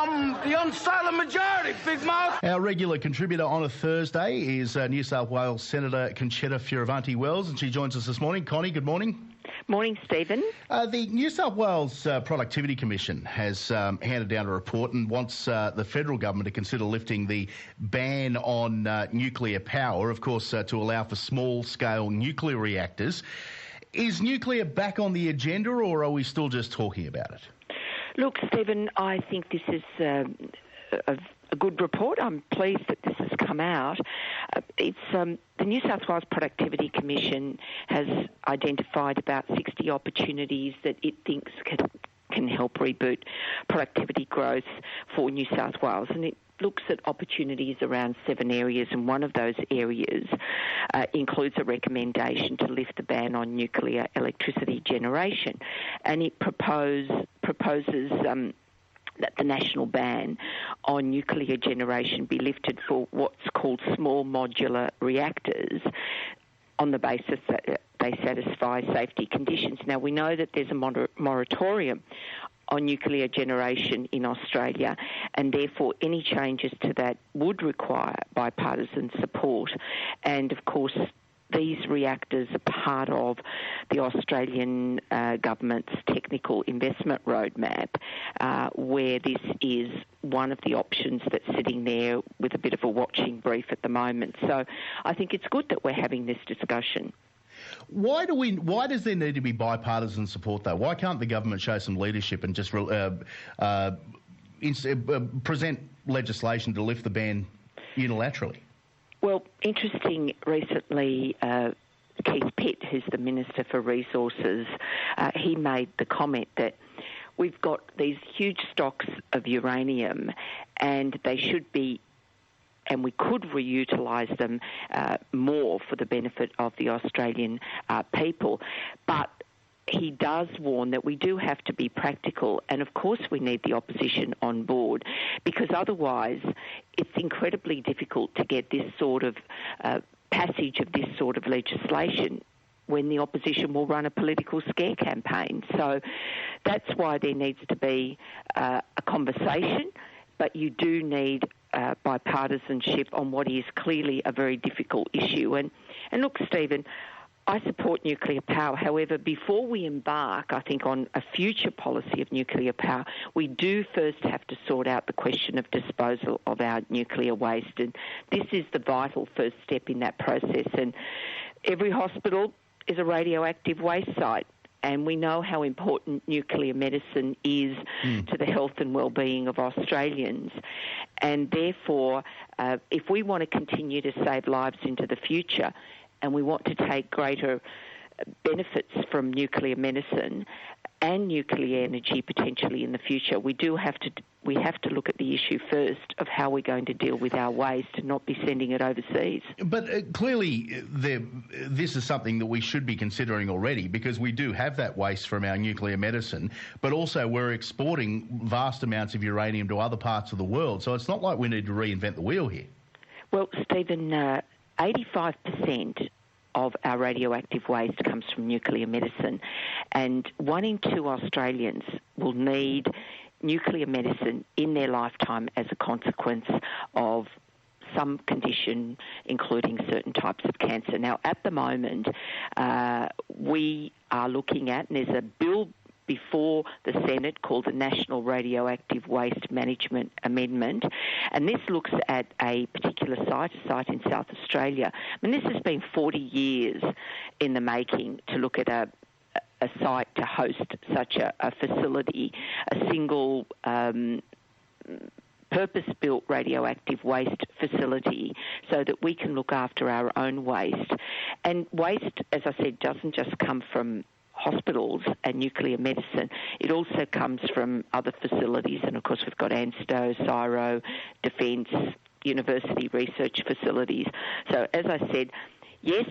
I'm the unsilent majority, big mouth. Our regular contributor on a Thursday is New South Wales Senator Concetta Fierravanti-Wells, and she joins us this morning. Connie, good morning. Morning, Stephen. The New South Wales Productivity Commission has handed down a report and wants the federal government to consider lifting the ban on nuclear power, of course, to allow for small-scale nuclear reactors. Is nuclear back on the agenda, or are we still just talking about it? Look, Stephen, I think this is a good report. I'm pleased that this has come out. It's the New South Wales Productivity Commission has identified about 60 opportunities that it thinks can help reboot productivity growth for New South Wales, and it looks at opportunities around 7 areas, and one of those areas includes a recommendation to lift the ban on nuclear electricity generation, and it proposes that the national ban on nuclear generation be lifted for what's called small modular reactors on the basis that they satisfy safety conditions. Now, we know that there's a moratorium on nuclear generation in Australia, and therefore any changes to that would require bipartisan support. And, of course, these reactors are part of the Australian government's technical investment roadmap, where this is one of the options that's sitting there with a bit of a watching brief at the moment. So I think it's good that we're having this discussion. Why does there need to be bipartisan support, though? Why can't the government show some leadership and just present legislation to lift the ban unilaterally? Well, interesting, recently Keith Pitt, who's the Minister for Resources, he made the comment that we've got these huge stocks of uranium and they should be, and we could reutilise them more for the benefit of the Australian people. But he does warn that we do have to be practical, and of course we need the opposition on board, because otherwise it's incredibly difficult to get this sort of passage of this sort of legislation when the opposition will run a political scare campaign. So that's why there needs to be a conversation, but you do need bipartisanship on what is clearly a very difficult issue. And look, Stephen, I support nuclear power. However, before we embark, I think, on a future policy of nuclear power, we do first have to sort out the question of disposal of our nuclear waste. And this is the vital first step in that process. And every hospital is a radioactive waste site. And we know how important nuclear medicine is to the health and well-being of Australians. And therefore, if we want to continue to save lives into the future, and we want to take greater benefits from nuclear medicine and nuclear energy potentially in the future, we have to look at the issue first of how we're going to deal with our waste and not be sending it overseas. But clearly this is something that we should be considering already, because we do have that waste from our nuclear medicine, but also we're exporting vast amounts of uranium to other parts of the world. So it's not like we need to reinvent the wheel here. Well, Stephen, 85% of our radioactive waste comes from nuclear medicine, and 1 in 2 Australians will need nuclear medicine in their lifetime as a consequence of some condition, including certain types of cancer. Now, at the moment, we are looking at, and there's a bill before the Senate called the National Radioactive Waste Management Amendment, and this looks at a particular site, a site in South Australia. I mean, this has been 40 years in the making to look at a site to host such a facility, a single purpose-built radioactive waste facility, so that we can look after our own waste. And waste, as I said, doesn't just come from hospitals and nuclear medicine. It also comes from other facilities, and of course we've got ANSTO, CSIRO, Defence, university research facilities. So as I said, yes,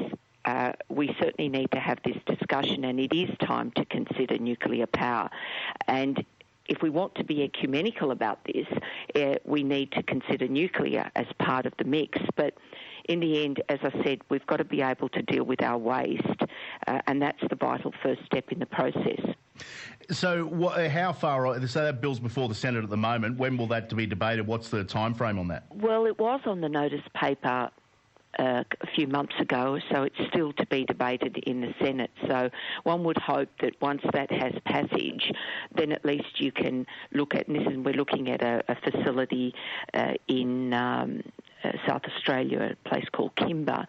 we certainly need to have this discussion, and it is time to consider nuclear power. And if we want to be ecumenical about this, we need to consider nuclear as part of the mix. But in the end, as I said, we've got to be able to deal with our waste, and that's the vital first step in the process. So how far... So that bill's before the Senate at the moment. When will that be debated? What's the time frame on that? Well, it was on the notice paper a few months ago, so it's still to be debated in the Senate. So one would hope that once that has passage, then at least you can look at, and we're looking at a facility in South Australia, a place called Kimber.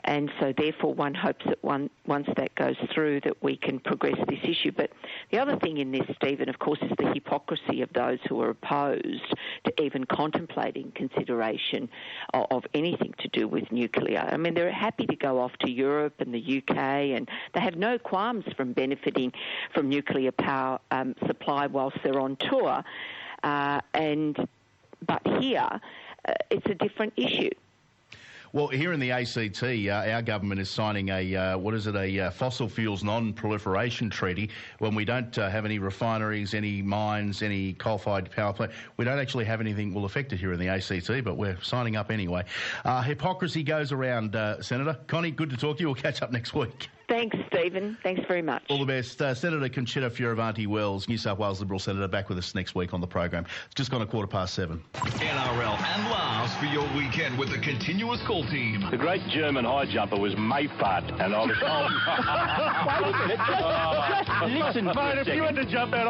And so therefore one hopes that once that goes through that we can progress this issue. But the other thing in this, Stephen, of course, is the hypocrisy of those who are opposed to even contemplating consideration of anything to do with nuclear. I mean, they're happy to go off to Europe and the UK, and they have no qualms from benefiting from nuclear power supply whilst they're on tour. But here, it's a different issue. Well, here in the ACT, our government is signing a fossil fuels non-proliferation treaty. When we don't have any refineries, any mines, any coal-fired power plant, we don't actually have anything will affect it here in the ACT, but we're signing up anyway. Hypocrisy goes around, Senator. Connie, good to talk to you. We'll catch up next week. Thanks, Stephen. Thanks very much. All the best. Senator Concetta Fierravanti-Wells, New South Wales Liberal Senator, back with us next week on the program. It's just gone 7:15. NRL and laughs for your weekend with the continuous call team. The great German high jumper was Mayfart, and I was told... Wait a minute, just listen. Mate, if you had to jump out...